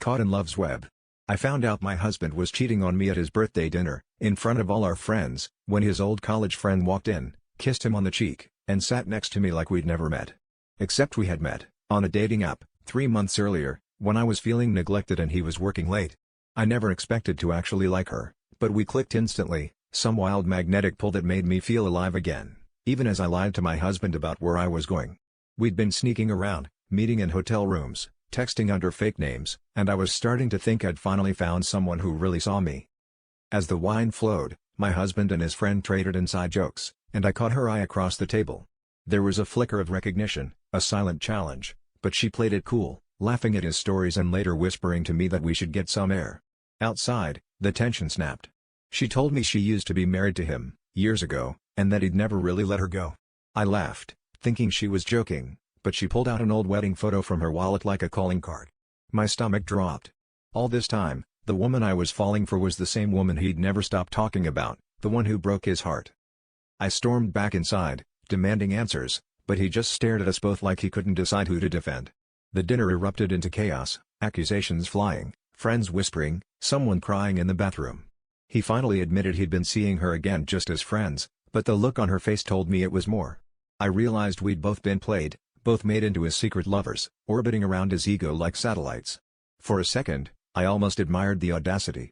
Caught in love's web. I found out my husband was cheating on me at his birthday dinner, in front of all our friends, when his old college friend walked in, kissed him on the cheek, and sat next to me like we'd never met. Except we had met, on a dating app, 3 months earlier, when I was feeling neglected and he was working late. I never expected to actually like her, but we clicked instantly, some wild magnetic pull that made me feel alive again, even as I lied to my husband about where I was going. We'd been sneaking around, meeting in hotel rooms, texting under fake names, and I was starting to think I'd finally found someone who really saw me. As the wine flowed, my husband and his friend traded inside jokes, and I caught her eye across the table. There was a flicker of recognition, a silent challenge, but she played it cool, laughing at his stories and later whispering to me that we should get some air. Outside, the tension snapped. She told me she used to be married to him, years ago, and that he'd never really let her go. I laughed, thinking she was joking, but she pulled out an old wedding photo from her wallet like a calling card. My stomach dropped. All this time, the woman I was falling for was the same woman he'd never stopped talking about, the one who broke his heart. I stormed back inside, demanding answers, but he just stared at us both like he couldn't decide who to defend. The dinner erupted into chaos, accusations flying, friends whispering, someone crying in the bathroom. He finally admitted he'd been seeing her again just as friends, but the look on her face told me it was more. I realized we'd both been played, both made into his secret lovers, orbiting around his ego like satellites. For a second, I almost admired the audacity.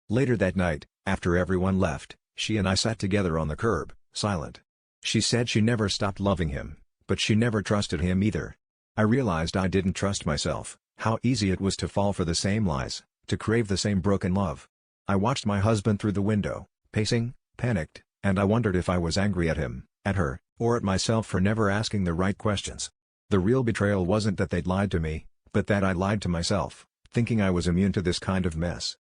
Later that night, after everyone left, she and I sat together on the curb, silent. She said she never stopped loving him, but she never trusted him either. I realized I didn't trust myself, how easy it was to fall for the same lies, to crave the same broken love. I watched my husband through the window, pacing, panicked, and I wondered if I was angry at him, at her, or at myself for never asking the right questions. The real betrayal wasn't that they'd lied to me, but that I lied to myself, thinking I was immune to this kind of mess.